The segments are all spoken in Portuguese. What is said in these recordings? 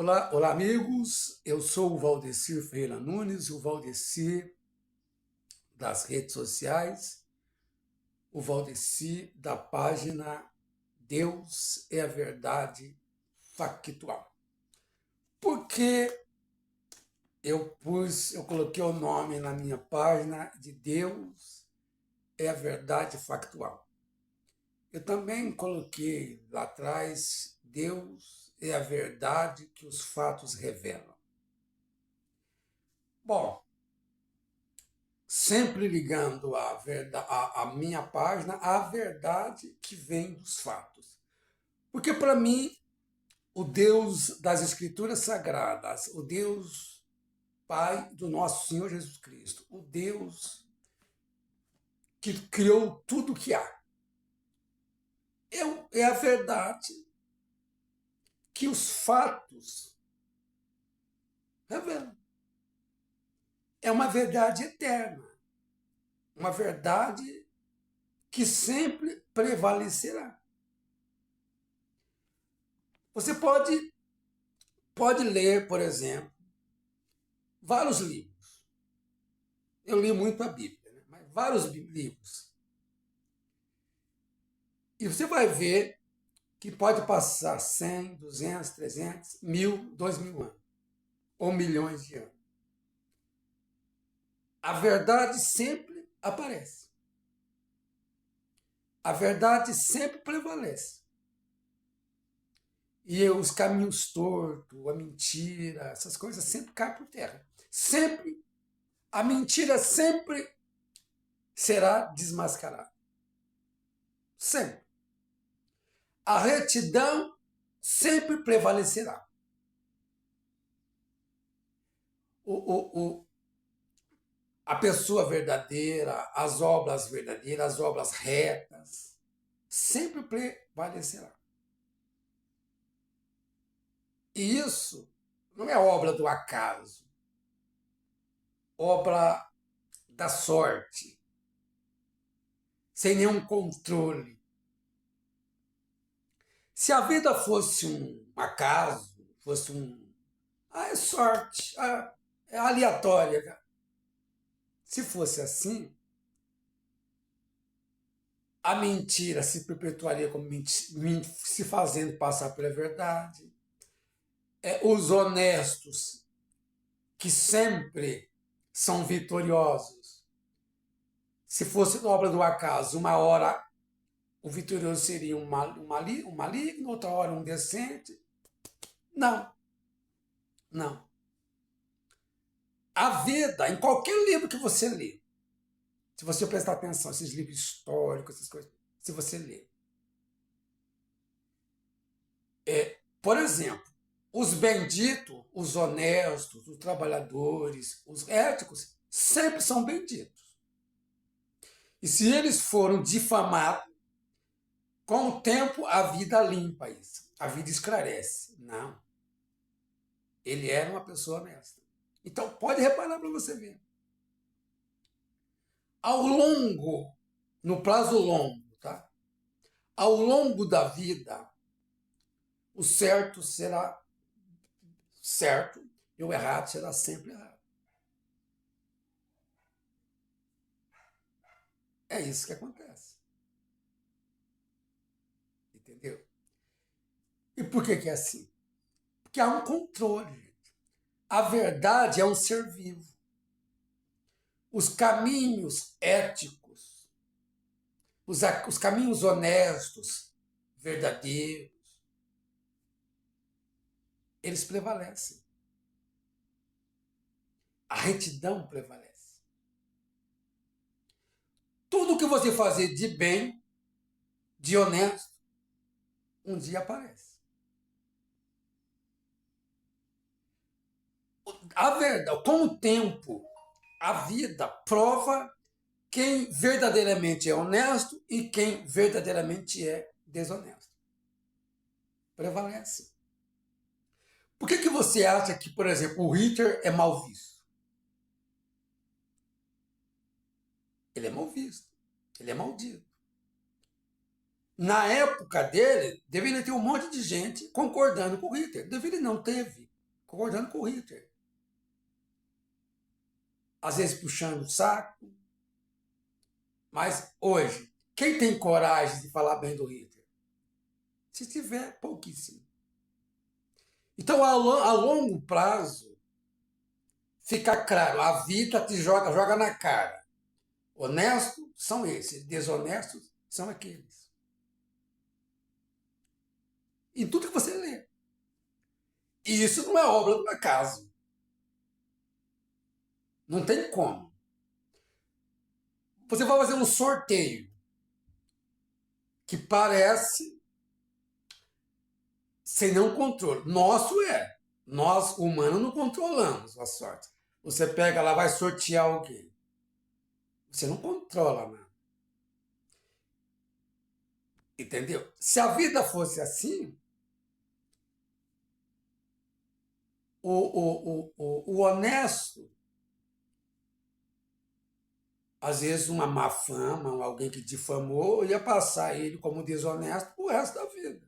Olá, olá amigos, eu sou o Valdecir Ferreira Nunes, o Valdecir das redes sociais, o Valdecir da página Deus é a Verdade Factual. Por que eu coloquei o nome na minha página de Deus é a Verdade Factual? Eu também coloquei lá atrás, Deus é a verdade que os fatos revelam. Bom, sempre ligando a minha página à verdade que vem dos fatos. Porque para mim, o Deus das Escrituras Sagradas, o Deus Pai do nosso Senhor Jesus Cristo, o Deus que criou tudo que há, é a verdade que os fatos revelam. É uma verdade eterna, uma verdade que sempre prevalecerá. Você pode ler, por exemplo, vários livros. Eu li muito a Bíblia, né? Mas vários livros. E você vai ver que pode passar 100, 200, 300, 1000, 2000 anos. Ou milhões de anos. A verdade sempre aparece. A verdade sempre prevalece. E os caminhos tortos, a mentira, essas coisas sempre caem por terra. Sempre, a mentira sempre será desmascarada. Sempre. A retidão sempre prevalecerá. A pessoa verdadeira, as obras verdadeiras, as obras retas, sempre prevalecerá. E isso não é obra do acaso, obra da sorte, sem nenhum controle. Se a vida fosse um acaso, fosse um. É sorte, é aleatória. Se fosse assim, a mentira se perpetuaria como se fazendo passar pela verdade. Os honestos, que sempre são vitoriosos. Se fosse obra do acaso, uma hora o vitorioso seria um maligno, outra hora um decente. Não, não. A vida, em qualquer livro que você lê, se você prestar atenção, esses livros históricos, essas coisas, se você lê. Por exemplo, os benditos, os honestos, os trabalhadores, os éticos, sempre são benditos. E se eles foram difamados, com o tempo a vida limpa isso, a vida esclarece. Não. Ele era uma pessoa honesta. Então pode reparar para você ver. Ao longo, no prazo longo, tá? Ao longo da vida, o certo será certo e o errado será sempre errado. É isso que acontece. Entendeu? E por que é assim? Porque há um controle, gente. A verdade é um ser vivo. Os caminhos éticos, os caminhos honestos, verdadeiros, eles prevalecem. A retidão prevalece. Tudo que você fazer de bem, de honesto, um dia aparece. A verdade, com o tempo, a vida prova quem verdadeiramente é honesto e quem verdadeiramente é desonesto. Prevalece. Por que você acha que, por exemplo, o Hitler é mal visto? Ele é mal visto. Ele é maldito. Na época dele, deveria ter um monte de gente concordando com o Hitler. Deveria não teve, concordando com o Hitler. Às vezes puxando o saco. Mas hoje, quem tem coragem de falar bem do Hitler? Se tiver, pouquíssimo. Então, a longo prazo, fica claro, a vida te joga na cara. Honestos são esses, desonestos são aqueles. Em tudo que você lê. E isso não é obra do acaso. Não tem como. Você vai fazer um sorteio que parece sem nenhum controle. Nosso é. Nós, humanos, não controlamos a sorte. Você pega lá, vai sortear alguém. Você não controla nada. Entendeu? Se a vida fosse assim, o honesto, às vezes uma má fama, alguém que difamou, ia passar ele como desonesto o resto da vida.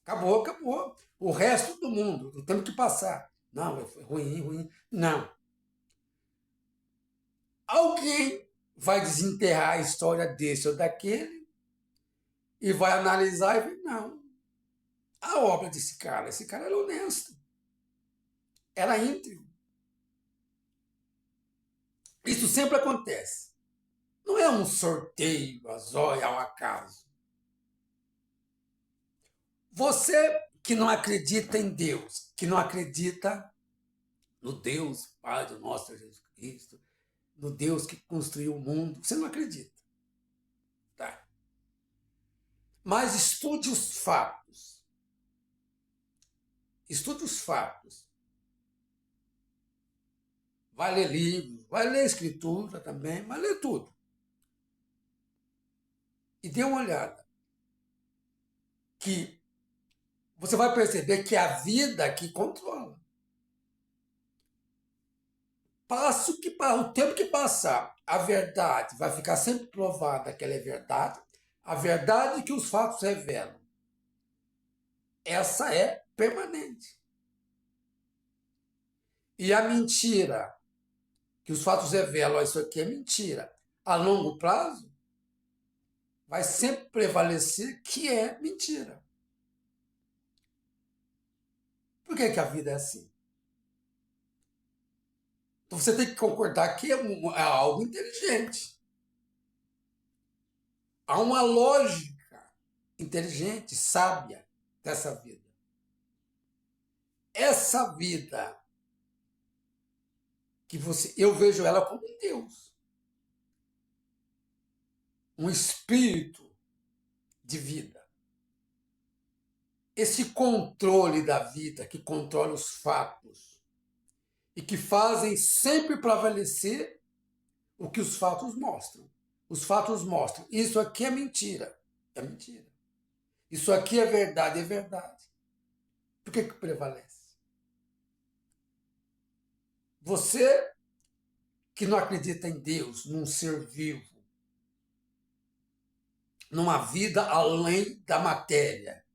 Acabou, acabou. O resto do mundo, não temos que passar. Não, foi ruim, ruim. Não. Alguém vai desenterrar a história desse ou daquele e vai analisar e ver, não. A obra desse cara, esse cara era honesto. Era íntegro. Isso sempre acontece. Não é um sorteio, ao acaso. Você que não acredita em Deus, que não acredita no Deus, Pai do nosso Jesus Cristo, no Deus que construiu o mundo, você não acredita. Tá? Mas estude os fatos. Estude os fatos. Vai ler livros, vai ler escritura também, vai ler tudo. E dê uma olhada. Que você vai perceber que é a vida que controla. O tempo que passar, a verdade vai ficar sempre provada que ela é verdade. A verdade que os fatos revelam. Essa é permanente. E a mentira que os fatos revelam, isso aqui é mentira, a longo prazo, vai sempre prevalecer que é mentira. Por que a vida é assim? Então você tem que concordar que é algo inteligente. Há uma lógica inteligente, sábia dessa vida. Essa vida que eu vejo ela como um Deus. Um espírito de vida. Esse controle da vida, que controla os fatos e que fazem sempre prevalecer o que os fatos mostram. Os fatos mostram, isso aqui é mentira, é mentira. Isso aqui é verdade. Por que prevalece? Você que não acredita em Deus, num ser vivo, numa vida além da matéria,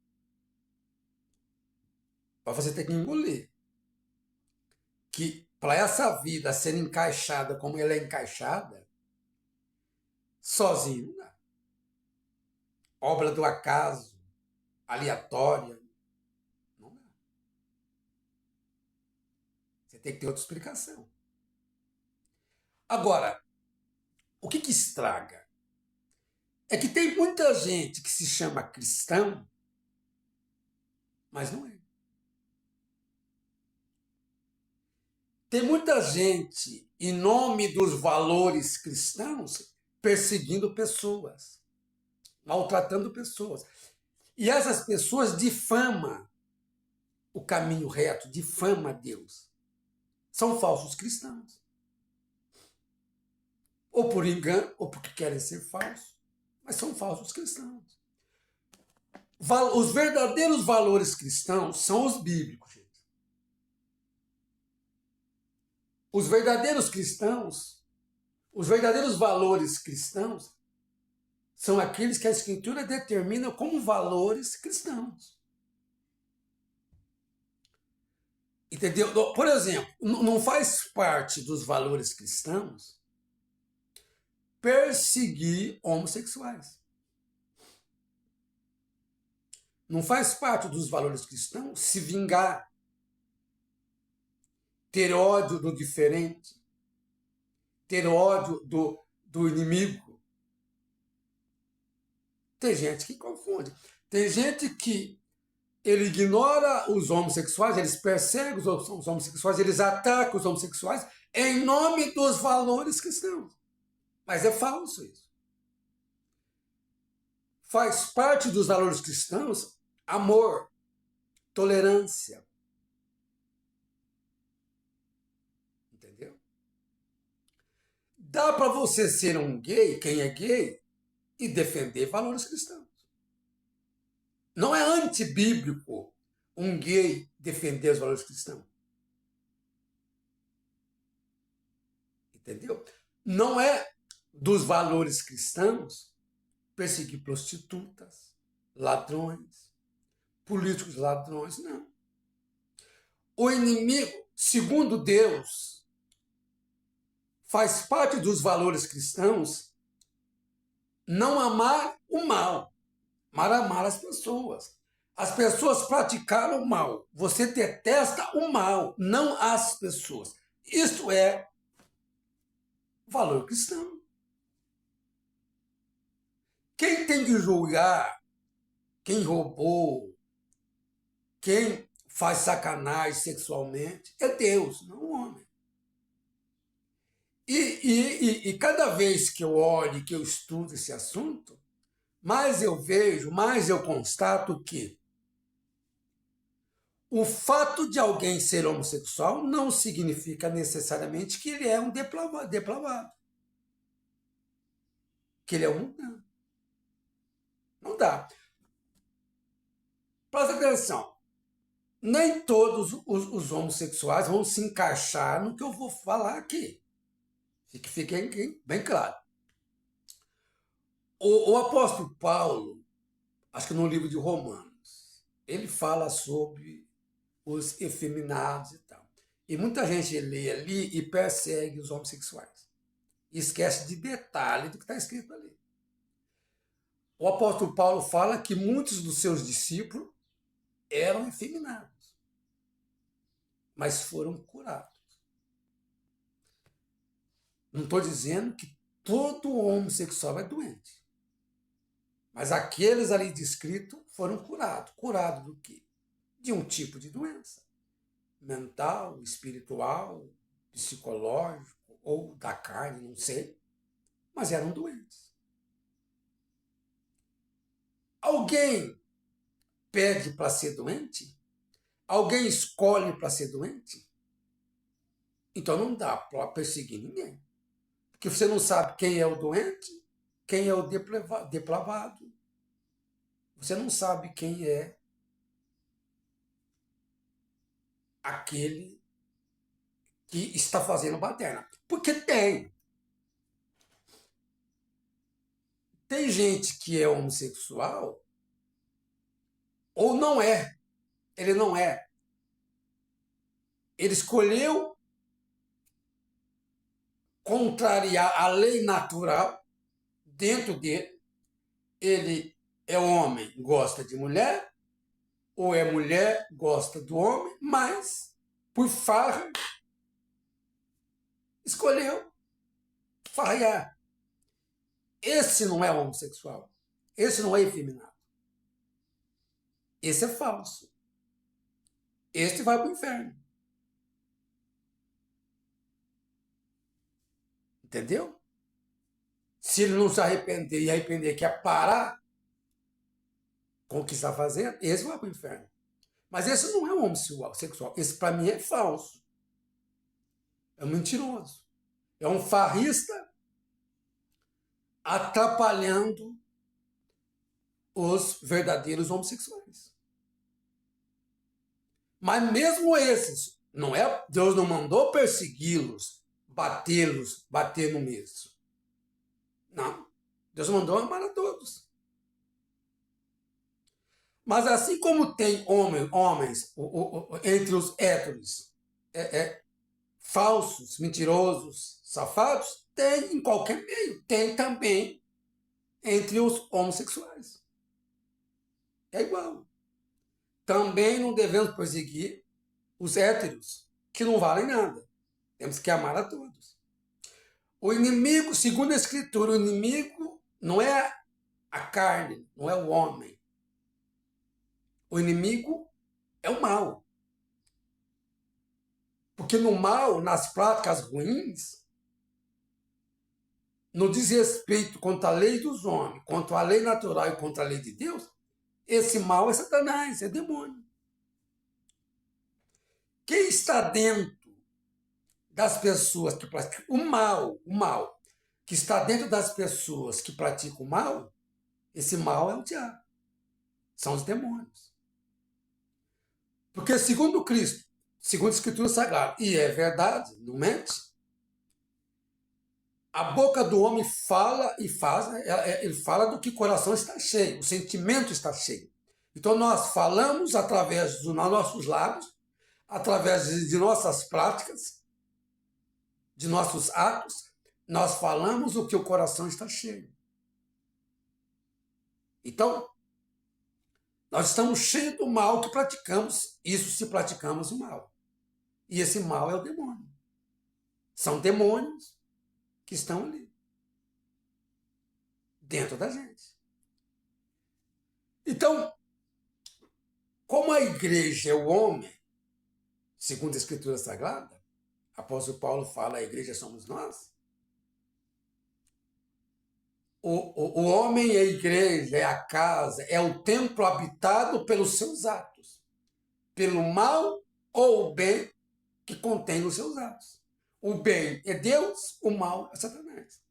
você tem que engolir que para essa vida ser encaixada como ela é encaixada, sozinho não dá. Obra do acaso, aleatória, não dá. Você tem que ter outra explicação. Agora, o que estraga? É que tem muita gente que se chama cristão, mas não é. Tem muita gente, em nome dos valores cristãos, perseguindo pessoas, maltratando pessoas. E essas pessoas difamam o caminho reto, difamam Deus. São falsos cristãos. Ou por engano, ou porque querem ser falsos, mas são falsos cristãos. Os verdadeiros valores cristãos são os bíblicos, gente. Os verdadeiros cristãos, os verdadeiros valores cristãos são aqueles que a Escritura determina como valores cristãos. Entendeu? Por exemplo, não faz parte dos valores cristãos perseguir homossexuais. Não faz parte dos valores cristãos se vingar, ter ódio do diferente, ter ódio do inimigo. Tem gente que confunde. Tem gente que ele ignora os homossexuais, eles perseguem os homossexuais, eles atacam os homossexuais em nome dos valores cristãos. Mas é falso isso. Faz parte dos valores cristãos amor, tolerância. Entendeu? Dá para você ser um gay, quem é gay, e defender valores cristãos. Não é antibíblico um gay defender os valores cristãos. Entendeu? Não é dos valores cristãos perseguir prostitutas, ladrões, políticos ladrões, não. O inimigo, segundo Deus, faz parte dos valores cristãos não amar o mal, mas amar as pessoas. As pessoas praticaram o mal. Você detesta o mal, não as pessoas. Isso é valor cristão. Quem tem que julgar quem roubou, quem faz sacanagem sexualmente, é Deus, não o homem. E cada vez que eu olho, que eu estudo esse assunto, mais eu vejo, mais eu constato que o fato de alguém ser homossexual não significa necessariamente que ele é um depravado. Que ele é um... Não dá. Presta atenção. Nem todos os homossexuais vão se encaixar no que eu vou falar aqui. Fique bem claro. O apóstolo Paulo, acho que no livro de Romanos, ele fala sobre os efeminados e tal. E muita gente lê ali e persegue os homossexuais. E esquece de detalhe do que está escrito ali. O apóstolo Paulo fala que muitos dos seus discípulos eram efeminados, mas foram curados. Não estou dizendo que todo homossexual é doente. Mas aqueles ali descritos foram curados. Curados do quê? De um tipo de doença. Mental, espiritual, psicológico, ou da carne, não sei. Mas eram doentes. Alguém pede para ser doente? Alguém escolhe para ser doente? Então não dá para perseguir ninguém. Porque você não sabe quem é o doente, quem é o depravado. Você não sabe quem é aquele que está fazendo baderna. Porque tem. Tem gente que é homossexual ou não é. Ele não é. Ele escolheu contrariar a lei natural dentro dele. Ele é homem, gosta de mulher, ou é mulher, gosta do homem, mas, por farra, escolheu farrear. Esse não é homossexual. Esse não é efeminado. Esse é falso. Este vai para o inferno. Entendeu? Se ele não se arrepender e arrepender que é parar com o que está fazendo, esse vai para o inferno. Mas esse não é um homossexual. Esse, para mim, é falso. É um mentiroso. É um farrista atrapalhando os verdadeiros homossexuais. Mas mesmo esses, não é, Deus não mandou persegui-los, batê-los, bater no mesmo. Não. Deus mandou amar a todos. Mas assim como tem homens entre os héteros falsos, mentirosos, safados, tem em qualquer meio. Tem também entre os homossexuais. É igual. Também não devemos perseguir os héteros, que não valem nada. Temos que amar a todos. O inimigo, segundo a Escritura, o inimigo não é a carne, não é o homem. O inimigo é o mal. Porque no mal, nas práticas ruins, no desrespeito contra a lei dos homens, contra a lei natural e contra a lei de Deus, esse mal é Satanás, é demônio. Quem está dentro das pessoas que praticam o mal que está dentro das pessoas que praticam o mal, esse mal é o diabo, são os demônios. Porque segundo Cristo, segundo a Escritura Sagrada, e é verdade, não mente, a boca do homem fala e faz, ele fala do que o coração está cheio, o sentimento está cheio. Então nós falamos através dos nossos lábios, através de nossas práticas, de nossos atos, nós falamos o que o coração está cheio. Então, nós estamos cheios do mal que praticamos, isso se praticamos o mal. E esse mal é o demônio. São demônios que estão ali, dentro da gente. Então, como a igreja é o homem, segundo a Escritura Sagrada, apóstolo Paulo fala, a igreja somos nós. O homem é a igreja, é a casa, é o templo habitado pelos seus atos, pelo mal ou o bem que contém os seus atos. O bem é Deus, o mal é Satanás.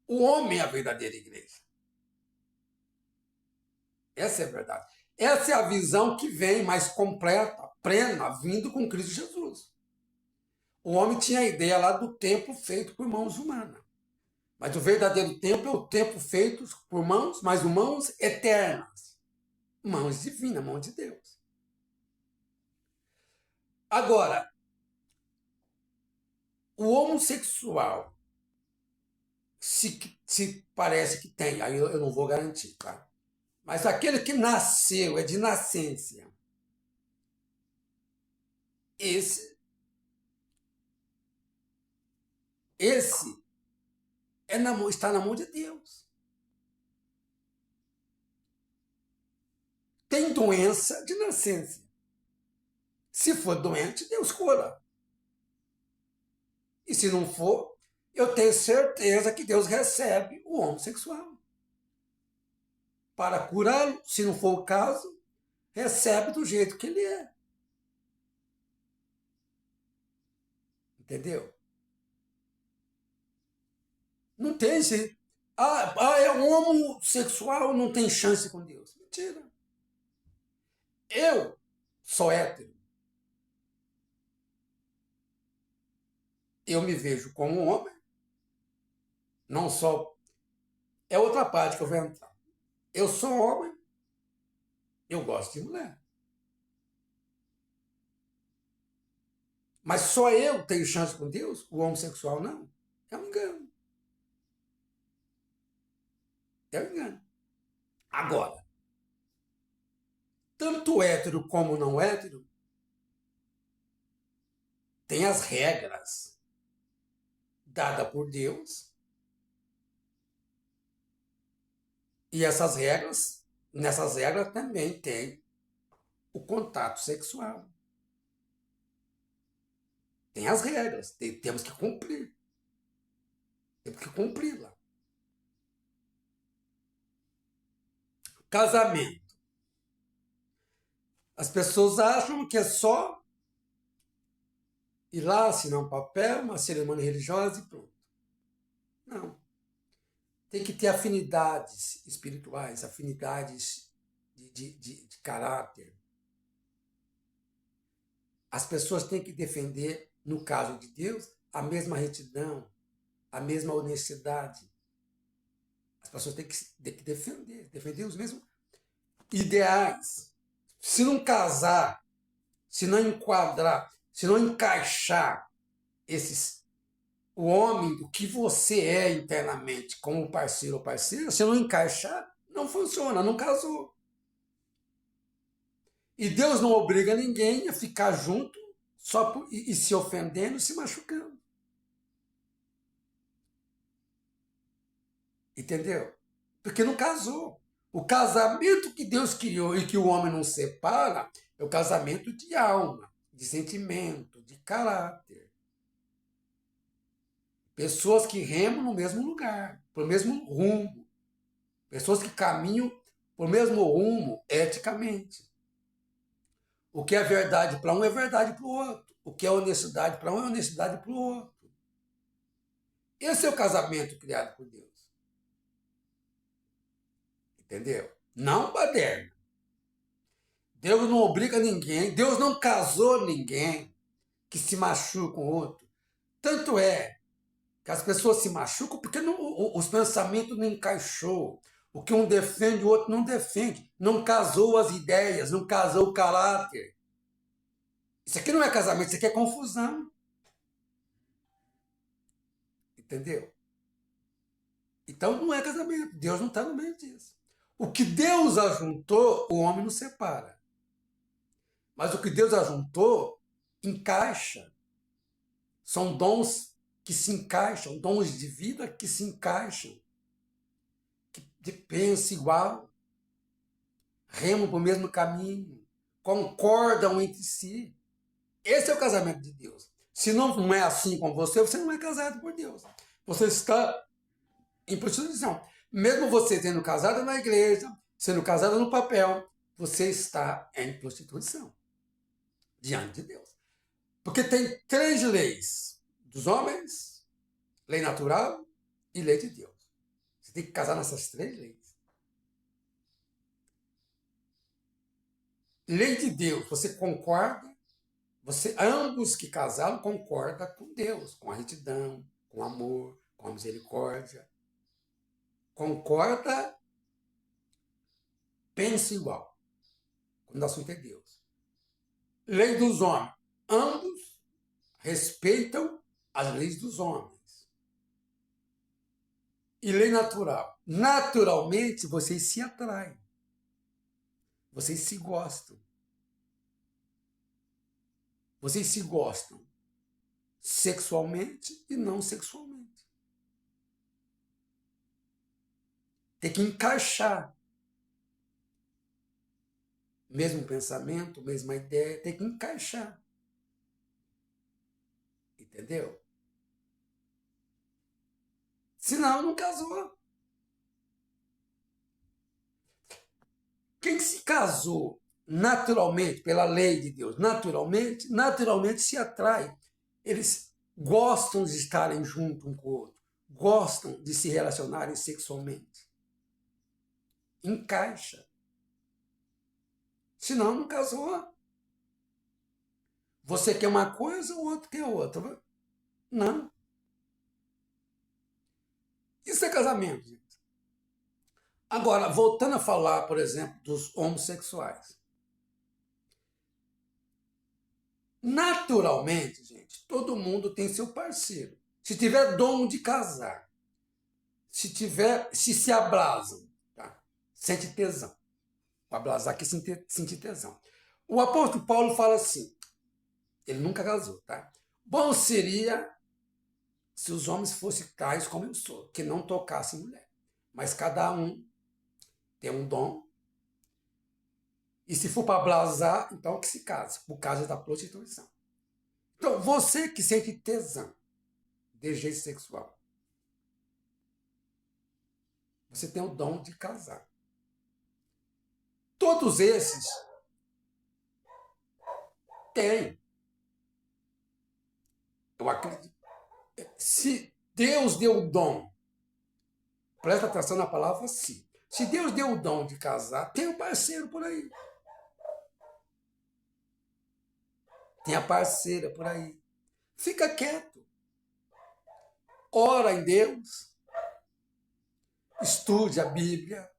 O homem é a verdadeira igreja. Essa é a verdade. Essa é a visão que vem mais completa, plena, vindo com Cristo Jesus. O homem tinha a ideia lá do templo feito por mãos humanas. Mas o verdadeiro templo é o templo feito por mãos, mas mãos eternas. Mãos divinas, mãos de Deus. Agora, o homossexual, se parece que tem, aí eu não vou garantir, tá? Mas aquele que nasceu, é de nascença, esse está na mão de Deus. Tem doença de nascença. Se for doente, Deus cura. E se não for, eu tenho certeza que Deus recebe o homossexual. Para curá-lo, se não for o caso, recebe do jeito que ele é. Entendeu? Não tem esse. É um homossexual, não tem chance com Deus. Mentira. Eu sou hétero. Eu me vejo como um homem. Não só. É outra parte que eu vou entrar. Eu sou homem. Eu gosto de mulher. Mas só eu tenho chance com Deus? O homossexual não. É um engano. É um engano. Agora, tanto hétero como não hétero, tem as regras dadas por Deus. E nessas regras também tem o contato sexual. Tem as regras, temos que cumprir. Temos que cumpri-la. Casamento. As pessoas acham que é só ir lá, assinar um papel, uma cerimônia religiosa e pronto. Não. Tem que ter afinidades espirituais, afinidades de caráter. As pessoas têm que defender, no caso de Deus, a mesma retidão, a mesma honestidade. As pessoas têm que defender os mesmos ideais. Se não casar, se não enquadrar, se não encaixar o homem, do que você é internamente, como parceiro ou parceira, se não encaixar, não funciona, não casou. E Deus não obriga ninguém a ficar junto e se ofendendo, se machucando. Entendeu? Porque não casou. O casamento que Deus criou e que o homem não separa é o casamento de alma, de sentimento, de caráter. Pessoas que remam no mesmo lugar, pelo mesmo rumo. Pessoas que caminham pelo mesmo rumo eticamente. O que é verdade para um é verdade para o outro. O que é honestidade para um é honestidade para o outro. Esse é o casamento criado por Deus. Entendeu? Não baderna. Deus não obriga ninguém, Deus não casou ninguém que se machuca com o outro. Tanto é que as pessoas se machucam porque os pensamentos não encaixou. O que um defende, o outro não defende. Não casou as ideias, não casou o caráter. Isso aqui não é casamento, isso aqui é confusão. Entendeu? Então não é casamento. Deus não está no meio disso. O que Deus ajuntou, o homem não separa. Mas o que Deus ajuntou, encaixa. São dons que se encaixam, dons de vida que se encaixam, que pensam igual, remam para o mesmo caminho, concordam entre si. Esse é o casamento de Deus. Se não é assim com você, você não é casado por Deus. Você está em prostituição. Mesmo você sendo casado na igreja, sendo casado no papel, você está em prostituição diante de Deus. Porque tem 3 leis dos homens, lei natural e lei de Deus. Você tem que casar nessas 3 leis. Lei de Deus, você concorda, ambos que casaram concordam com Deus, com a retidão, com o amor, com a misericórdia. Concorda, pensa igual, quando o assunto é Deus. Lei dos homens, ambos respeitam as leis dos homens. E lei natural, naturalmente vocês se atraem, vocês se gostam. Vocês se gostam sexualmente e não sexualmente. Tem que encaixar. Mesmo pensamento, mesma ideia, tem que encaixar. Entendeu? Senão não casou. Quem se casou naturalmente, pela lei de Deus, naturalmente se atrai. Eles gostam de estarem junto um com o outro, gostam de se relacionarem sexualmente. Encaixa. Senão não casou. Você quer uma coisa, o outro quer outra. Não. Isso é casamento, gente. Agora, voltando a falar, por exemplo, dos homossexuais. Naturalmente, gente, todo mundo tem seu parceiro. Se tiver dom de casar, se abrasam, tá? Sente tesão. O abrasar que sentir tesão. O apóstolo Paulo fala assim, ele nunca casou, tá? Bom seria se os homens fossem tais como eu sou, que não tocassem mulher. Mas cada um tem um dom. E se for para blasar, então que se case, por causa da prostituição. Então, você que sente tesão, desejo sexual, você tem o dom de casar. Todos esses têm. Eu acredito. Se Deus deu o dom, presta atenção na palavra se. Se Deus deu o dom de casar, tem um parceiro por aí. Tem a parceira por aí. Fica quieto. Ora em Deus. estude a Bíblia.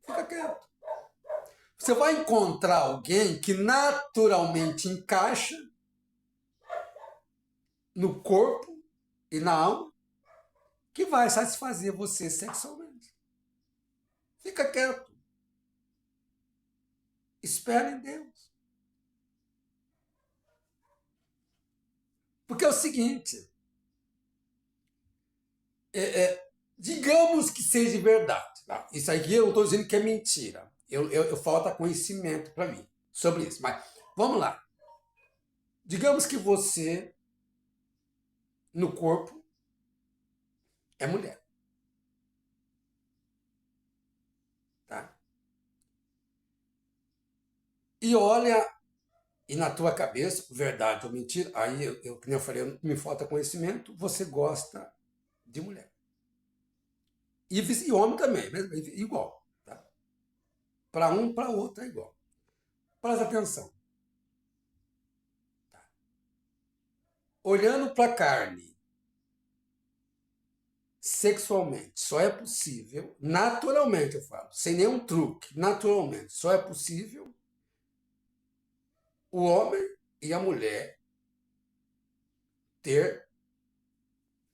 Fica quieto. Você vai encontrar alguém que naturalmente encaixa no corpo e na alma, que vai satisfazer você sexualmente. Fica quieto. Espera em Deus. Porque é o seguinte, digamos que seja verdade. Tá? Isso aqui eu não estou dizendo que é mentira. Falta conhecimento para mim sobre isso. Mas vamos lá. Digamos que você, no corpo, é mulher. Tá? E olha, e na tua cabeça, verdade ou mentira, aí como eu falei, me falta conhecimento, você gosta de mulher. E homem também, igual. Tá? Para um, para outro é igual. Presta atenção. Tá? Olhando para a carne, sexualmente, só é possível, naturalmente eu falo, sem nenhum truque, naturalmente, só é possível o homem e a mulher ter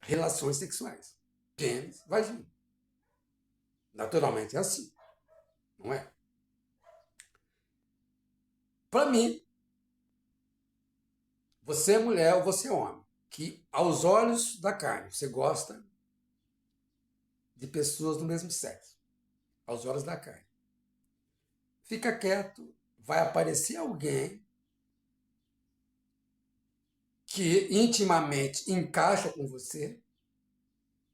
relações sexuais. Pênis, vagina. Naturalmente é assim, não é? Para mim, você é mulher ou você é homem, que aos olhos da carne você gosta de pessoas do mesmo sexo, aos olhos da carne. Fica quieto, vai aparecer alguém que intimamente encaixa com você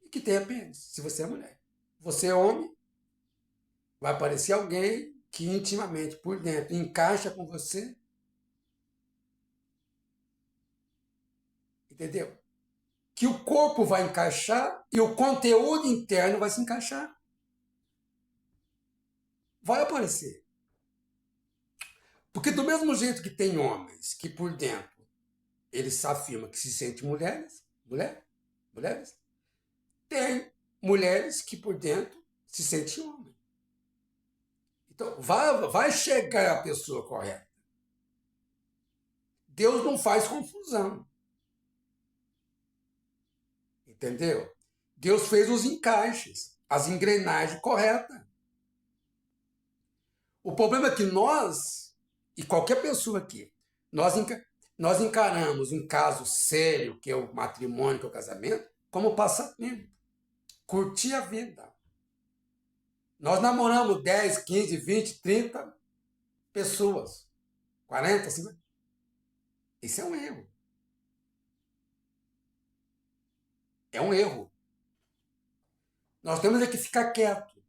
e que tenha pênis, se você é mulher. Você é homem, vai aparecer alguém que intimamente, por dentro, encaixa com você. Entendeu? Que o corpo vai encaixar e o conteúdo interno vai se encaixar. Vai aparecer. Porque do mesmo jeito que tem homens que por dentro eles afirmam que se sentem mulheres, tem mulheres que por dentro se sentem homens. Então, vai chegar a pessoa correta. Deus não faz confusão. Entendeu? Deus fez os encaixes, as engrenagens corretas. O problema é que nós, e qualquer pessoa aqui, nós encaramos um caso sério, que é o matrimônio, que é o casamento, como passatempo. Curtir a vida. Nós namoramos 10, 15, 20, 30 pessoas. 40, 50. Isso é um erro. É um erro. Nós temos é que ficar quieto.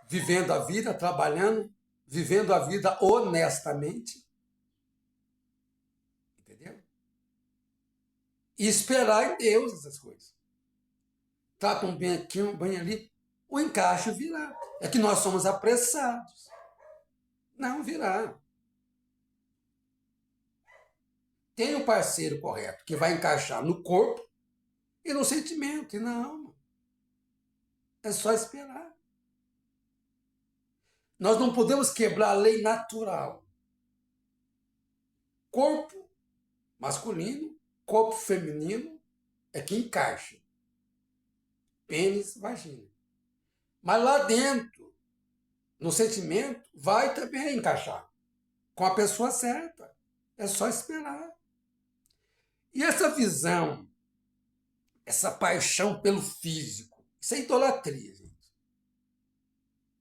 Vivendo a vida, trabalhando, vivendo a vida honestamente. Entendeu? E esperar em Deus essas coisas. Trata um bem aqui, um bem ali. O encaixe virá. É que nós somos apressados. Não virá. Tem o parceiro correto que vai encaixar no corpo e no sentimento e na alma. É só esperar. Nós não podemos quebrar a lei natural. Corpo masculino, corpo feminino é que encaixa. Pênis, vagina. Mas lá dentro, no sentimento, vai também encaixar. Com a pessoa certa. É só esperar. E essa visão, essa paixão pelo físico, isso é idolatria, gente.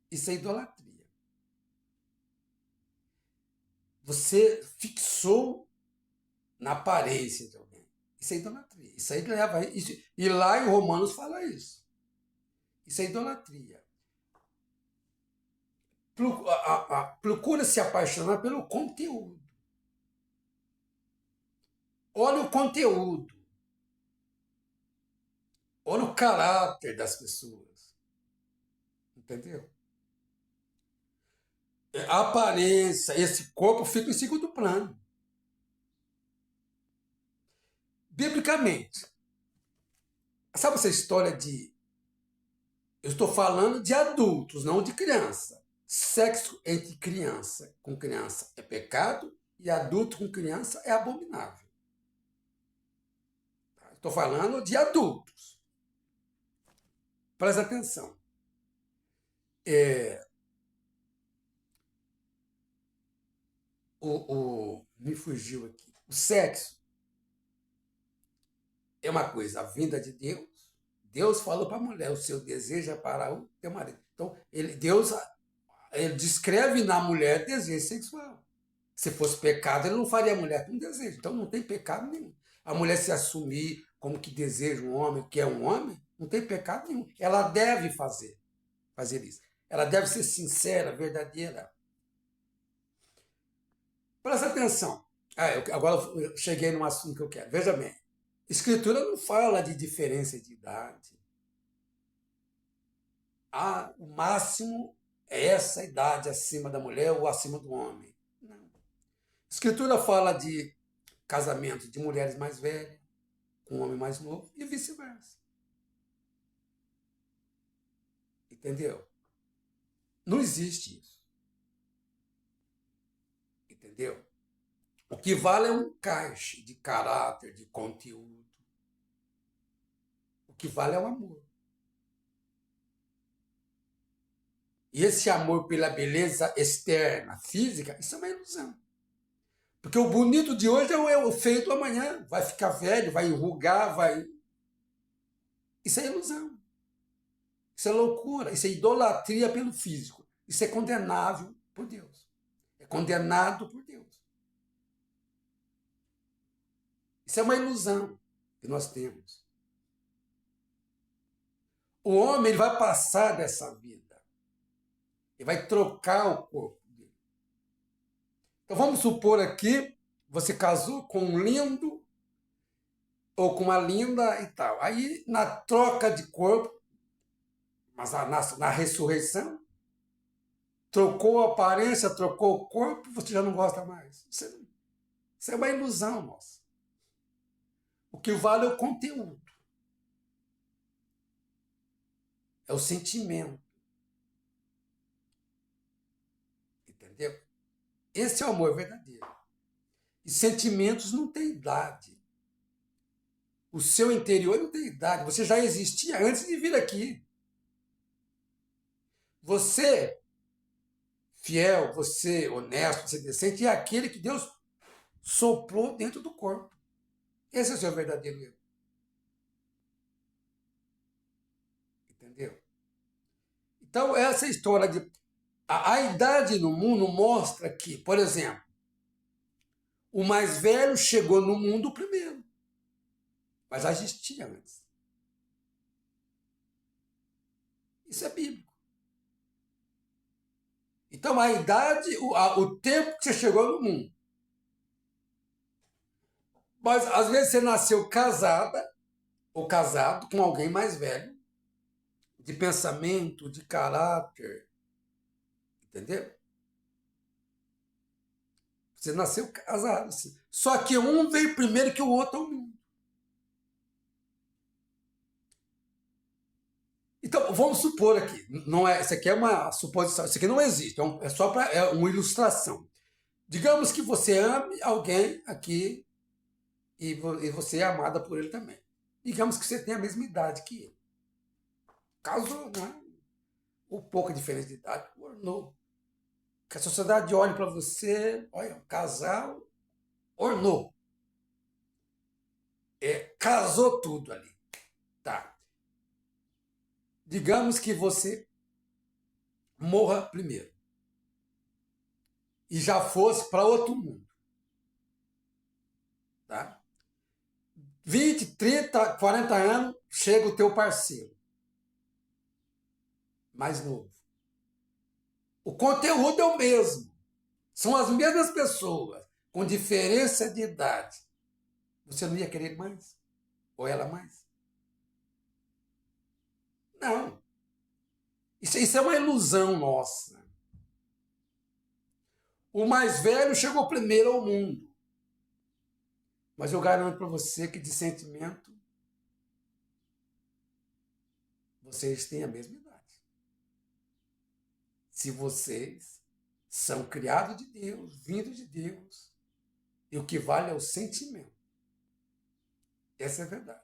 Isso é idolatria. Você fixou na aparência de alguém. Isso é idolatria. Isso aí leva isso. E lá em Romanos fala isso. Isso é idolatria. Procura se apaixonar pelo conteúdo. Olha o conteúdo. Olha o caráter das pessoas. Entendeu? A aparência, esse corpo fica em segundo plano. Biblicamente, Sabe essa história de... Eu estou falando de adultos, não de criança. Sexo entre criança com criança é pecado e adulto com criança é abominável. Estou falando de adultos. Presta atenção. Me fugiu aqui. O sexo é uma coisa vinda de Deus. Deus falou para a mulher, o seu desejo é para o teu marido. Então, Deus ele descreve na mulher desejo sexual. Se fosse pecado, ele não faria a mulher com desejo. Então, não tem pecado nenhum. A mulher se assumir como que deseja um homem, que é um homem, não tem pecado nenhum. Ela deve fazer isso. Ela deve ser sincera, verdadeira. Presta atenção. Agora eu cheguei num assunto que eu quero. Veja bem. Escritura não fala de diferença de idade. O máximo é essa idade acima da mulher ou acima do homem. Não. Escritura fala de casamento de mulheres mais velhas com um homem mais novo e vice-versa. Entendeu? Não existe isso. Entendeu? O que vale é um caixa de caráter, de conteúdo. O que vale é o amor. E esse amor pela beleza externa, física, isso é uma ilusão. Porque o bonito de hoje é o feio do amanhã. Vai ficar velho, vai enrugar, vai... Isso é ilusão. Isso é loucura. Isso é idolatria pelo físico. Isso é condenável por Deus. É condenado por Deus. Isso é uma ilusão que nós temos. O homem ele vai passar dessa vida. Ele vai trocar o corpo dele. Então vamos supor aqui, você casou com um lindo ou com uma linda e tal. Aí na troca de corpo, mas na ressurreição, trocou a aparência, trocou o corpo, você já não gosta mais. Isso é uma ilusão nossa. O que vale é o conteúdo. É o sentimento. Entendeu? Esse é o amor verdadeiro. E sentimentos não têm idade. O seu interior não tem idade. Você já existia antes de vir aqui. Você, fiel, você honesto, você decente, é aquele que Deus soprou dentro do corpo. Esse é o seu verdadeiro eu. Entendeu? Então, essa história de... A idade no mundo mostra que, por exemplo, o mais velho chegou no mundo primeiro. Mas já existia antes. Isso é bíblico. Então, a idade, o tempo que você chegou no mundo. Mas, às vezes, você nasceu casada ou casado com alguém mais velho, de pensamento, de caráter. Entendeu? Você nasceu casado. Assim. Só que um veio primeiro que o outro ao mundo. Então, vamos supor aqui, não é, isso aqui é uma suposição, isso aqui não existe, é só uma ilustração. Digamos que você ame alguém aqui e você é amada por ele também. Digamos que você tem a mesma idade que ele. Caso, né, um pouco diferente de idade, ornou. Que a sociedade olhe para você, olha, um casal ornou. Casou tudo ali. Tá. Digamos que você morra primeiro e já fosse para outro mundo. Tá? 20, 30, 40 anos, chega o teu parceiro. Mais novo. O conteúdo é o mesmo. São as mesmas pessoas, com diferença de idade. Você não ia querer mais? Ou ela mais? Não. Isso é uma ilusão nossa. O mais velho chegou primeiro ao mundo. Mas eu garanto para você que de sentimento vocês têm a mesma idade. Se vocês são criados de Deus, vindos de Deus, e o que vale é o sentimento. Essa é a verdade.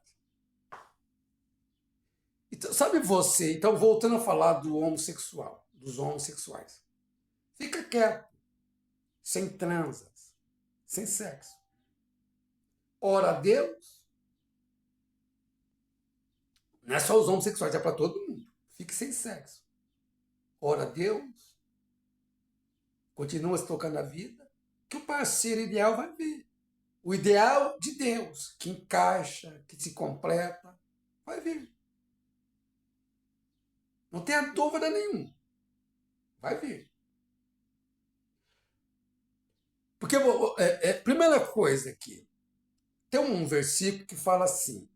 Então, sabe você, então voltando a falar do homossexual, dos homossexuais, fica quieto, sem transas, sem sexo. Ora a Deus, não é só os homossexuais, é para todo mundo. Fique sem sexo. Ora a Deus, continua se tocando a vida, que o parceiro ideal vai vir. O ideal de Deus, que encaixa, que se completa, vai vir. Não tenha dúvida nenhuma. Vai vir. Porque, primeira coisa aqui, tem um versículo que fala assim,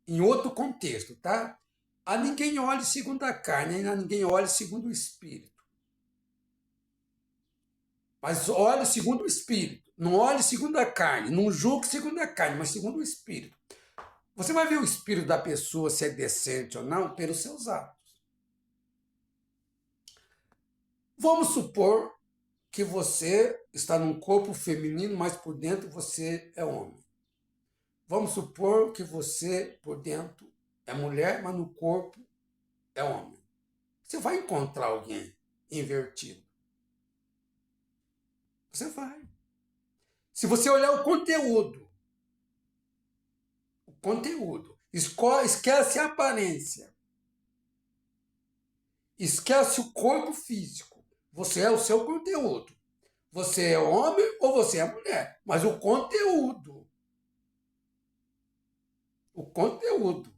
em outro contexto, tá? A ninguém olhe segundo a carne, a ninguém olhe segundo o Espírito. Mas olhe segundo o Espírito. Não olhe segundo a carne, não julgue segundo a carne, mas segundo o Espírito. Você vai ver o espírito da pessoa se é decente ou não pelos seus atos. Vamos supor que você está num corpo feminino, mas por dentro você é homem. Vamos supor que você por dentro é mulher, mas no corpo é homem. Você vai encontrar alguém invertido. Você vai. Se você olhar o conteúdo, esquece a aparência, esquece o corpo físico. Você é o seu conteúdo. Você é homem ou você é mulher. Mas o conteúdo. O conteúdo.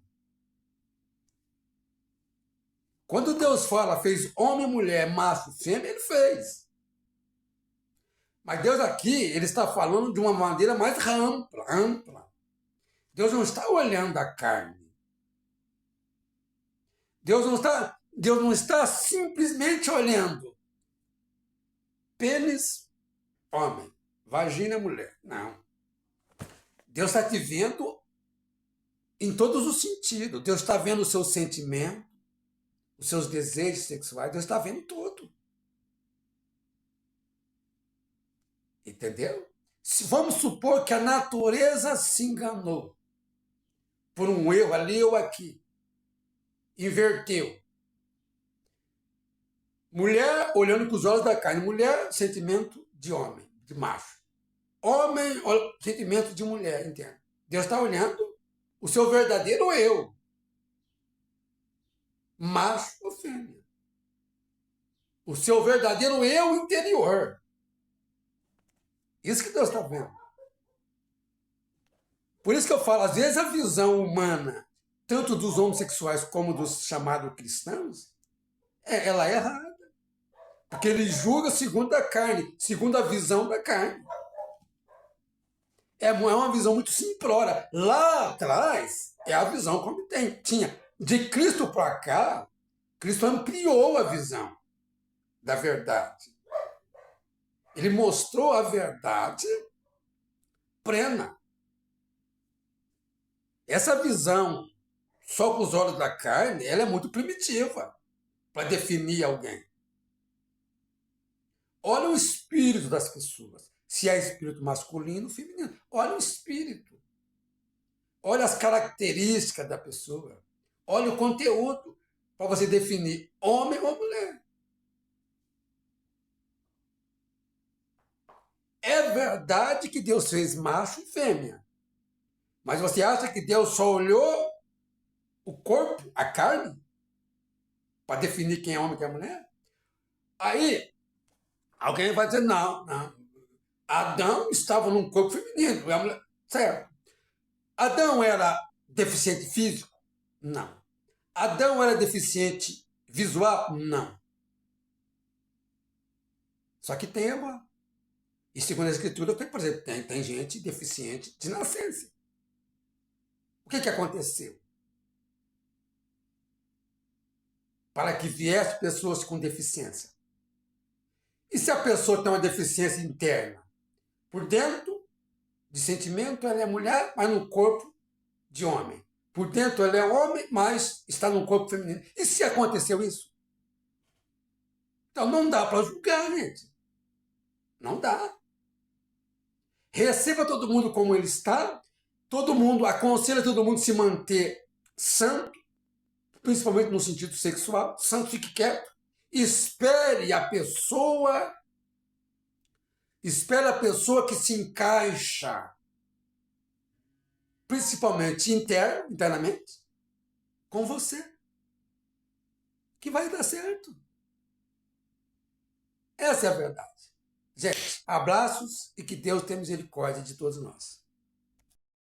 Quando Deus fala, fez homem, mulher, macho, fêmea, ele fez. Mas Deus aqui, ele está falando de uma maneira mais ampla. Deus não está olhando a carne. Deus não está simplesmente olhando pênis, homem, vagina, mulher. Não. Deus está te vendo em todos os sentidos. Deus está vendo o seu sentimento, os seus desejos sexuais. Deus está vendo tudo. Entendeu? Vamos supor que a natureza se enganou por um erro ali ou aqui. Inverteu. Mulher olhando com os olhos da carne. Mulher, sentimento de homem, de macho. Homem, sentimento de mulher, entende? Deus está olhando o seu verdadeiro eu. Macho ou fêmea. O seu verdadeiro eu interior. Isso que Deus está vendo. Por isso que eu falo, às vezes a visão humana, tanto dos homossexuais como dos chamados cristãos, ela é errada. Porque ele julga segundo a carne, segundo a visão da carne. É uma visão muito simplória. Lá atrás, é a visão como tinha. De Cristo para cá, Cristo ampliou a visão da verdade. Ele mostrou a verdade plena. Essa visão só com os olhos da carne, ela é muito primitiva para definir alguém. Olha o espírito das pessoas. Se é espírito masculino ou feminino. Olha o espírito. Olha as características da pessoa. Olha o conteúdo para você definir homem ou mulher. É verdade que Deus fez macho e fêmea. Mas você acha que Deus só olhou o corpo, a carne, para definir quem é homem e quem é mulher? Aí, alguém vai dizer, não. Adão estava num corpo feminino. Certo. Adão era deficiente físico? Não. Adão era deficiente visual? Não. Só que tem uma. E segundo a Escritura, por exemplo, tem gente deficiente de nascença. O que aconteceu? Para que viessem pessoas com deficiência. E se a pessoa tem uma deficiência interna? Por dentro, de sentimento, ela é mulher, mas no corpo, de homem. Por dentro ele é homem, mas está num corpo feminino. E se aconteceu isso? Então não dá para julgar, gente. Não dá. Receba todo mundo como ele está. Todo mundo, aconselha todo mundo a se manter santo, principalmente no sentido sexual. Santo, fique quieto. Espere a pessoa que se encaixa, principalmente internamente, com você, que vai dar certo. Essa é a verdade. Gente, abraços e que Deus tenha misericórdia de todos nós.